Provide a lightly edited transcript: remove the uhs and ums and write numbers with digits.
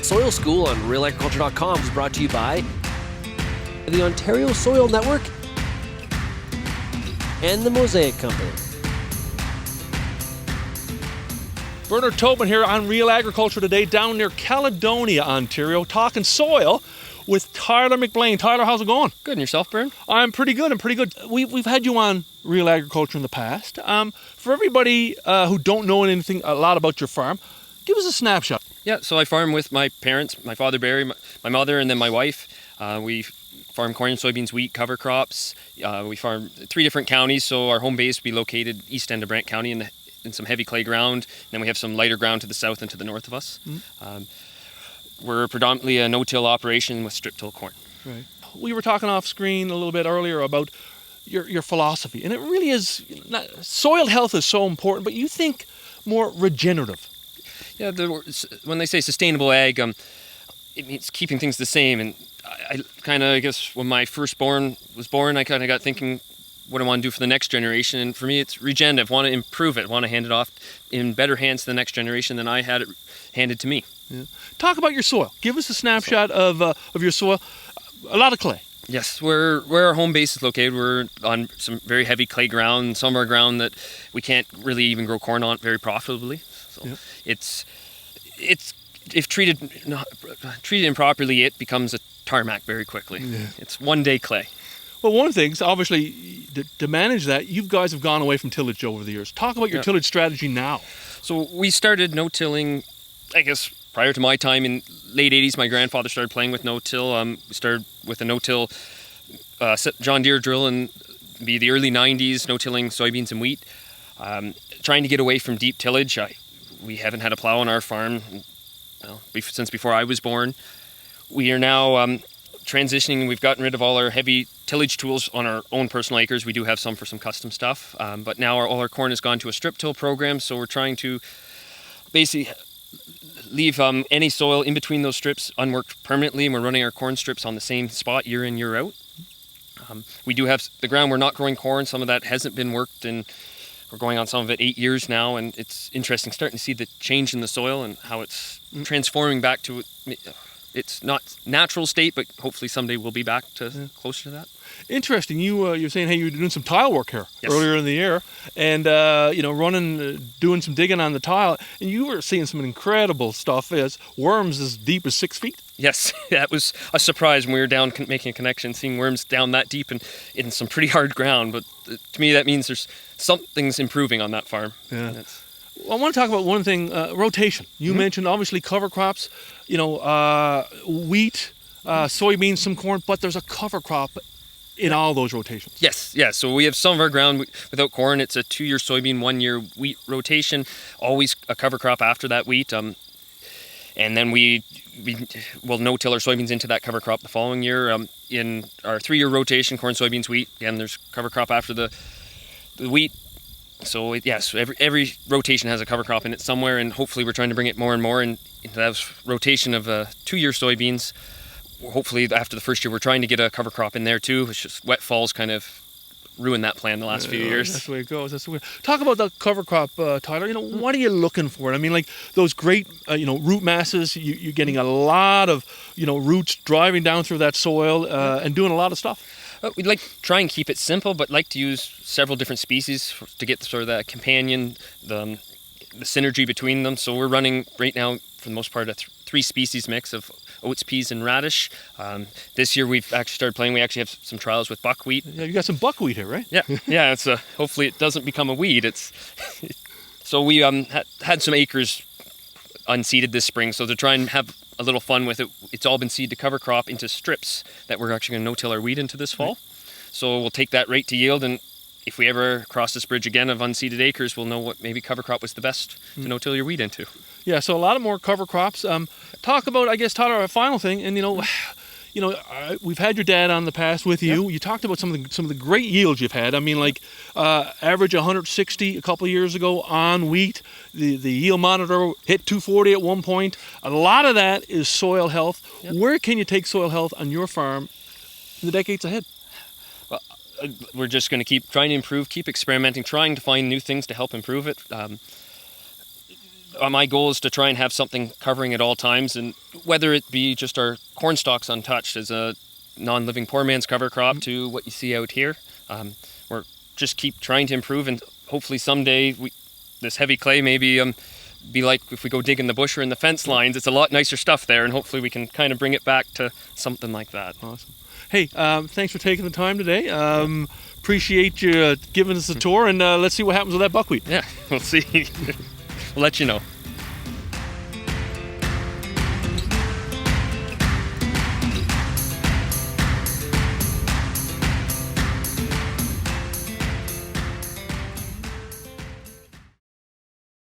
Soil School on RealAgriculture.com is brought to you by the Ontario Soil Network and the Mosaic Company. Bernard Tobin here on Real Agriculture today down near Caledonia, Ontario, talking soil with Tyler McBlain. Tyler, how's it going? Good, and yourself, Bern? I'm pretty good. We've had you on Real Agriculture in the past. For everybody who don't know a lot about your farm, give us a snapshot. Yeah, so I farm with my parents, my father Barry, my mother, and then my wife. We farm corn, soybeans, wheat, cover crops. We farm 3 different counties, so our home base will be located east end of Brant County in some heavy clay ground. And then we have some lighter ground to the south and to the north of us. Mm-hmm. We're predominantly a no-till operation with strip-till corn. Right. We were talking off screen a little bit earlier about your philosophy, and it really is, soil health is so important, but you think more regenerative. Yeah, when they say sustainable ag, it means keeping things the same. And I guess when my firstborn was born, I kind of got thinking what I want to do for the next generation. And for me, it's regenerative. I want to improve it. I want to hand it off in better hands to the next generation than I had it handed to me. Yeah. Talk about your soil. Give us a snapshot of your soil. A lot of clay. Yes, where our home base is located, we're on some very heavy clay ground, some of our ground that we can't really even grow corn on very profitably. So yeah. It's if treated improperly, it becomes a tarmac very quickly. Yeah. It's one-day clay. Well, one of the things, obviously, to manage that, you guys have gone away from tillage over the years. Talk about your tillage strategy now. So we started no-tilling, I guess, prior to my time in late 80s. My grandfather started playing with no-till. We started with a no-till John Deere drill in the early 90s, no-tilling soybeans and wheat. Trying to get away from deep tillage. We haven't had a plow on our farm since before I was born. We are now transitioning. We've gotten rid of all our heavy tillage tools on our own personal acres. We do have some for some custom stuff, but now all our corn has gone to a strip till program, so we're trying to basically leave any soil in between those strips unworked permanently, and we're running our corn strips on the same spot year in, year out. We do have the ground we're not growing corn. Some of that hasn't been worked, and we're going on some of it 8 years now, and it's interesting starting to see the change in the soil and how it's transforming back to its not natural state, but hopefully someday we'll be back to closer to that. Interesting. You're saying, hey, you were doing some tile work here earlier in the year, and doing some digging on the tile, and you were seeing some incredible stuff as worms as deep as 6 feet. Yes, that was a surprise when we were down making a connection, seeing worms down that deep and in some pretty hard ground. But to me, that means there's something's improving on that farm. Yeah. Well, I want to talk about one thing, rotation. You mentioned obviously cover crops, wheat, soybeans, some corn, but there's a cover crop in all those rotations. Yes, yeah. So we have some of our ground without corn. It's a 2-year soybean, 1-year wheat rotation. Always a cover crop after that wheat. And then we will no-till our soybeans into that cover crop the following year. In our 3-year rotation, corn, soybeans, wheat. Again, there's cover crop after the wheat. So every rotation has a cover crop in it somewhere, and hopefully we're trying to bring it more and more into that rotation of 2-year soybeans. Hopefully after the first year we're trying to get a cover crop in there too. It's just wet falls kind of ruined that plan the last few years. That's the way it goes. Talk about the cover crop, Tyler. What are you looking for? I mean, like those great root masses. You're getting a lot of roots driving down through that soil and doing a lot of stuff. We'd like to try and keep it simple, but like to use several different species to get sort of that companion, the synergy between them. So we're running right now, for the most part, a 3 species mix of oats, peas, and radish. This year we've actually started playing. We actually have some trials with buckwheat. Yeah, you got some buckwheat here, right? Yeah, yeah. It's hopefully it doesn't become a weed. So we had some acres unseeded this spring, so to try and have a little fun with it, it's all been seed to cover crop into strips that we're actually going to no-till our wheat into this fall. So we'll take that right to yield, and if we ever cross this bridge again of unseeded acres, we'll know what maybe cover crop was the best to no-till your wheat into. Yeah, so a lot of more cover crops. Talk about, I guess, Tyler, a final thing, and we've had your dad on the past with you. Yep. You talked about some of the great yields you've had. I mean, like average 160 a couple of years ago on wheat. The yield monitor hit 240 at one point. A lot of that is soil health. Yep. Where can you take soil health on your farm in the decades ahead? Well, we're just going to keep trying to improve, keep experimenting, trying to find new things to help improve it. my goal is to try and have something covering at all times, and whether it be just our corn stalks untouched as a non-living poor man's cover crop to what you see out here. We're just keep trying to improve, and hopefully someday this heavy clay maybe be like if we go dig in the bush or in the fence lines. It's a lot nicer stuff there, and hopefully we can kind of bring it back to something like that. Awesome. Hey, thanks for taking the time today. Appreciate you giving us a tour, and let's see what happens with that buckwheat. Yeah, we'll see. We'll let you know.